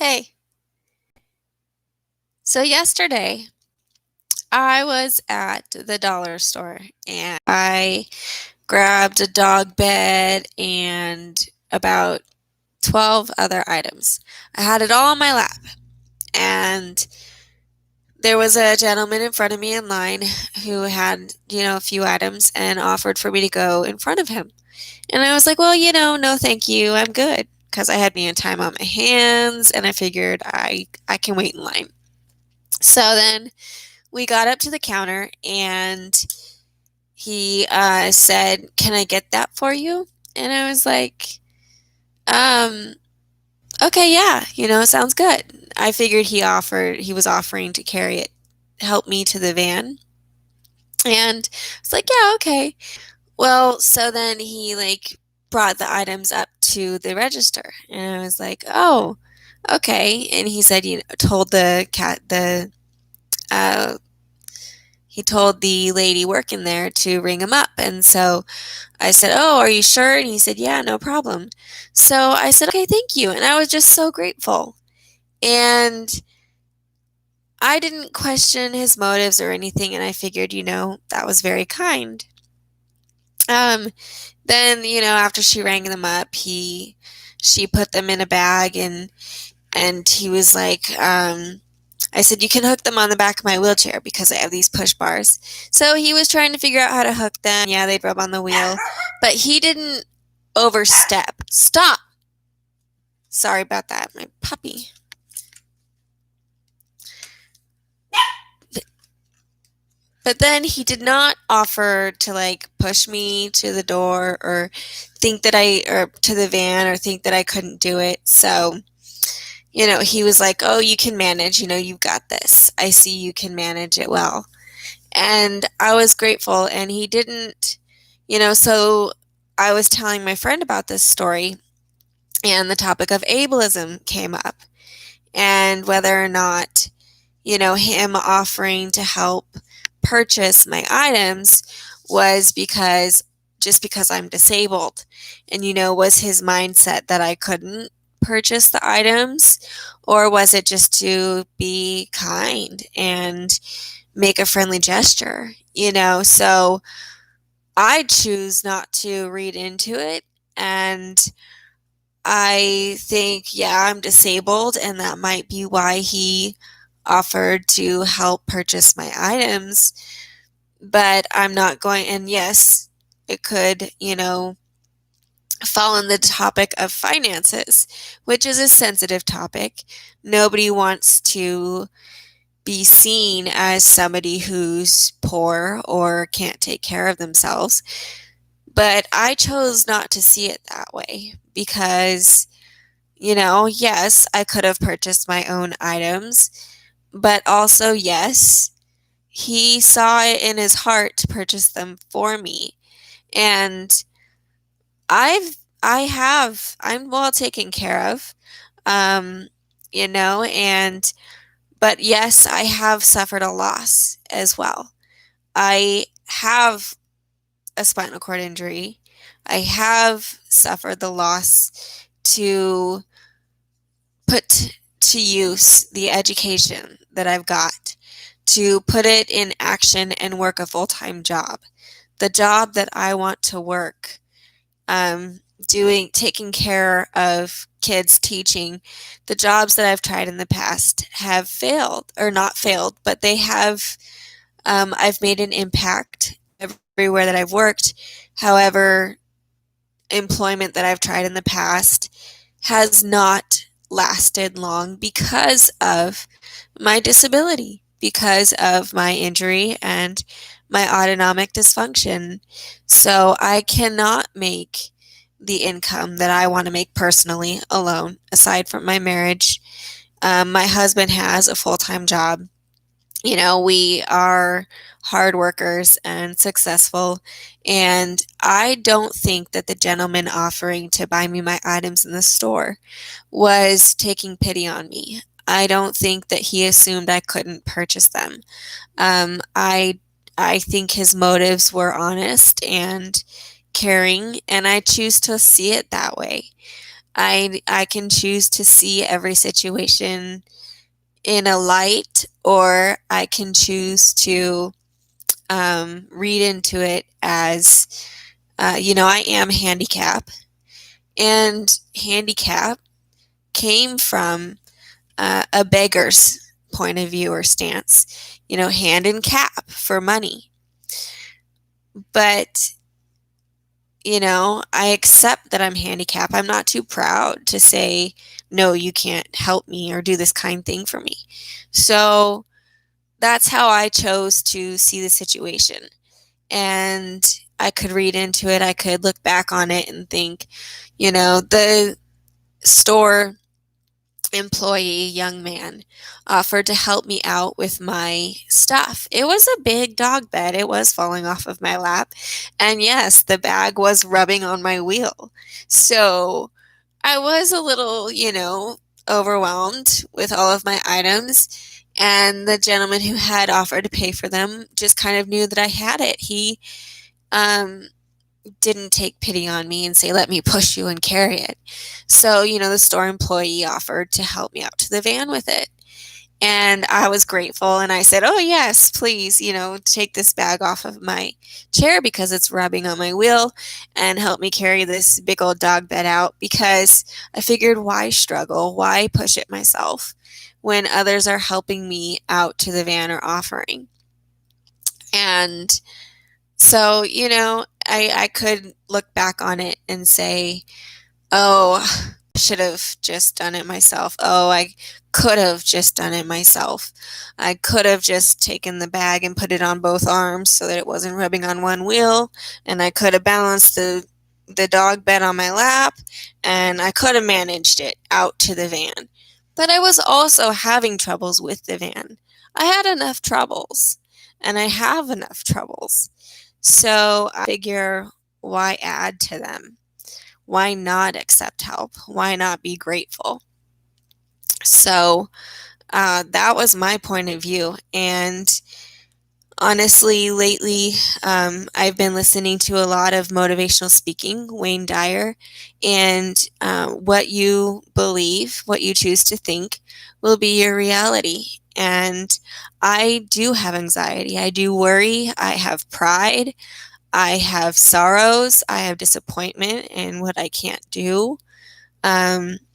Hey, so yesterday I was at the dollar store and I grabbed a dog bed and about 12 other items. I had it all on my lap, and there was a gentleman in front of me in line who had, a few items and offered for me to go in front of him. And I was like, well, no, thank you. I'm good because I had me a time on my hands and I figured I can wait in line. So then we got up to the counter and he said, "Can I get that for you?" And I was like, um, "Okay, yeah, sounds good." I figured he was offering to carry it, help me to the van. And it's like, "Yeah, okay." Well, so then he brought the items up to the register, and I was like, "Oh, okay." And he said, told uh, he told the lady working there to ring him up. And so I said, "Oh, are you sure?" And he said, "Yeah, no problem." So I said, "Okay, thank you." And I was just so grateful. And I didn't question his motives or anything. And I figured, that was very kind. Um, then, after she rang them up, she put them in a bag and he was like, I said, "You can hook them on the back of my wheelchair because I have these push bars." So he was trying to figure out how to hook them. Yeah, they'd rub on the wheel, but he didn't overstep. Stop. Sorry about that, my puppy. But then he did not offer to push me to the door or or to the van or think that I couldn't do it. So, he was like, "Oh, you can manage, you've got this. I see you can manage it well." And I was grateful, and he didn't, so I was telling my friend about this story, and the topic of ableism came up, and whether or not, him offering to help purchase my items was just because I'm disabled. And, was his mindset that I couldn't purchase the items, or was it just to be kind and make a friendly gesture, So I choose not to read into it. And I think, yeah, I'm disabled, and that might be why he offered to help purchase my items. But I'm not going, and yes, it could, fall on the topic of finances, which is a sensitive topic. Nobody wants to be seen as somebody who's poor or can't take care of themselves. But I chose not to see it that way because, yes, I could have purchased my own items, but also, yes, he saw it in his heart to purchase them for me. And I'm well taken care of, um, and but yes, I have suffered a loss as well. I have a spinal cord injury. I have suffered the loss to put to use the education that I've got, to put it in action and work a full time job. The job that I want to work, taking care of kids, teaching. The jobs that I've tried in the past have failed, or not failed, but they have. I've made an impact everywhere that I've worked. However, employment that I've tried in the past has not lasted long because of my disability, because of my injury and my autonomic dysfunction. So I cannot make the income that I want to make personally alone, aside from my marriage. My husband has a full time job. We are hard workers and successful. And I don't think that the gentleman offering to buy me my items in the store was taking pity on me. I don't think that he assumed I couldn't purchase them. Um, I I think his motives were honest and caring, and I choose to see it that way. I can choose to see every situation in a light, or I can choose to read into it as, I am handicap, and handicap came from a beggar's point of view or stance, hand in cap for money. But, I accept that I'm handicapped. I'm not too proud to say, no, you can't help me or do this kind thing for me. So that's how I chose to see the situation. And I could read into it. I could look back on it and think, the store employee, young man, offered to help me out with my stuff. It was a big dog bed. It was falling off of my lap. And yes, the bag was rubbing on my wheel. So I was a little, overwhelmed with all of my items. And the gentleman who had offered to pay for them just kind of knew that I had it. He um, didn't take pity on me and say, let me push you and carry it. So, the store employee offered to help me out to the van with it. And I was grateful, and I said, oh, yes, please, take this bag off of my chair because it's rubbing on my wheel, and help me carry this big old dog bed out, because I figured, why struggle? Why push it myself when others are helping me out to the van or offering? And so, I could look back on it and say, oh, I should have just done it myself. Oh, I could have just done it myself. I could have just taken the bag and put it on both arms so that it wasn't rubbing on one wheel, and I could have balanced the dog bed on my lap, and I could have managed it out to the van. But I was also having troubles with the van. I had enough troubles, and I have enough troubles. So I figure, why add to them? Why not accept help? Why not be grateful? So that was my point of view. And honestly, lately, I've been listening to a lot of motivational speaking, Wayne Dyer, and what you believe, what you choose to think, will be your reality. And I do have anxiety. I do worry. I have pride. I have sorrows. I have disappointment in what I can't do.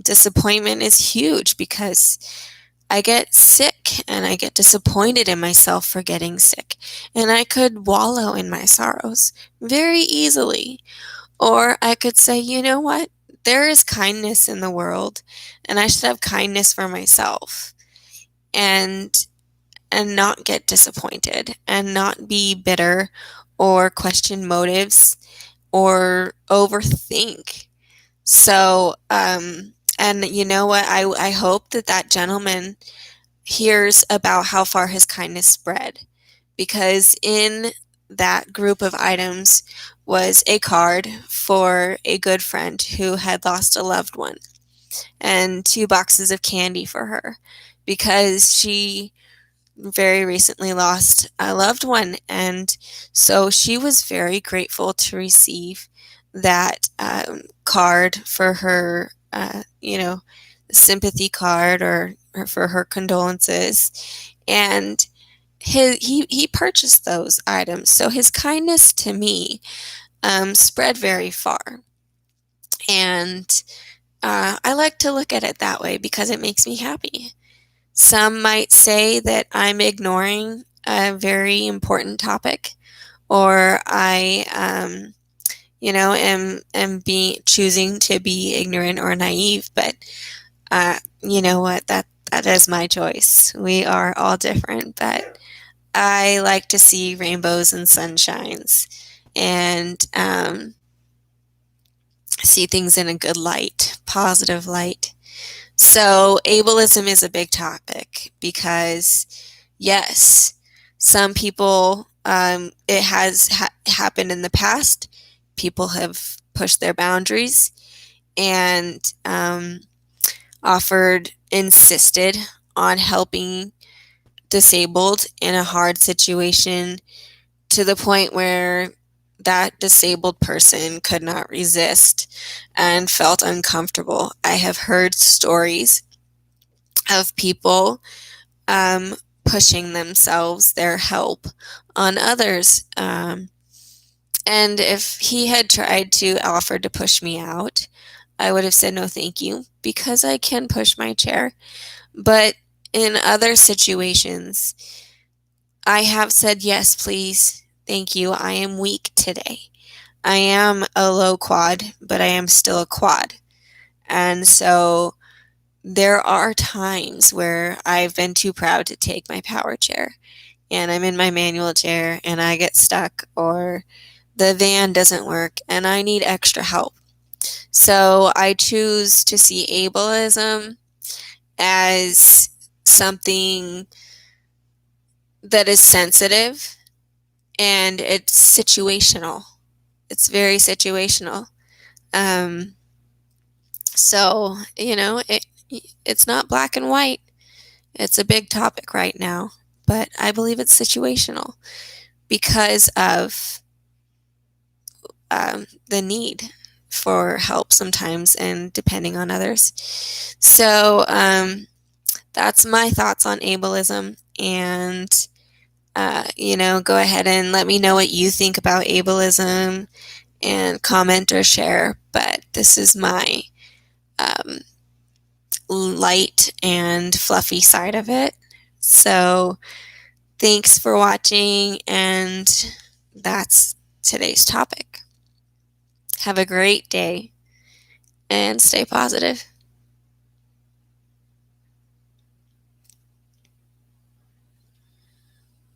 Disappointment is huge because I get sick and I get disappointed in myself for getting sick. And I could wallow in my sorrows very easily. Or I could say, you know what? There is kindness in the world, and I should have kindness for myself. And not get disappointed and not be bitter or question motives or overthink. So, and you know what? I hope that gentleman hears about how far his kindness spread, because in that group of items was a card for a good friend who had lost a loved one, and 2 boxes of candy for her because she very recently lost a loved one. And so she was very grateful to receive that card for her, sympathy card, or for her condolences. And he purchased those items. So his kindness to me spread very far. And I like to look at it that way because it makes me happy. Some might say that I'm ignoring a very important topic, or I, am choosing to be ignorant or naive. But you know what? That is my choice. We are all different, but I like to see rainbows and sunshines, and see things in a good light, positive light. So ableism is a big topic because, yes, some people, it has happened in the past. People have pushed their boundaries and insisted on helping disabled in a hard situation, to the point where that disabled person could not resist and felt uncomfortable. I have heard stories of people pushing themselves, their help, on others. And if he had tried to offer to push me out, I would have said no thank you because I can push my chair. But in other situations, I have said yes, please. Thank you. I am weak today. I am a low quad, but I am still a quad. And so there are times where I've been too proud to take my power chair and I'm in my manual chair and I get stuck or the van doesn't work and I need extra help. So I choose to see ableism as something that is sensitive and it's situational. It's very situational. Um, so, it's not black and white. It's a big topic right now, but I believe it's situational because of the need for help sometimes and depending on others. So that's my thoughts on ableism. And, go ahead and let me know what you think about ableism and comment or share. But this is my um, light and fluffy side of it. So thanks for watching, and that's today's topic. Have a great day and stay positive.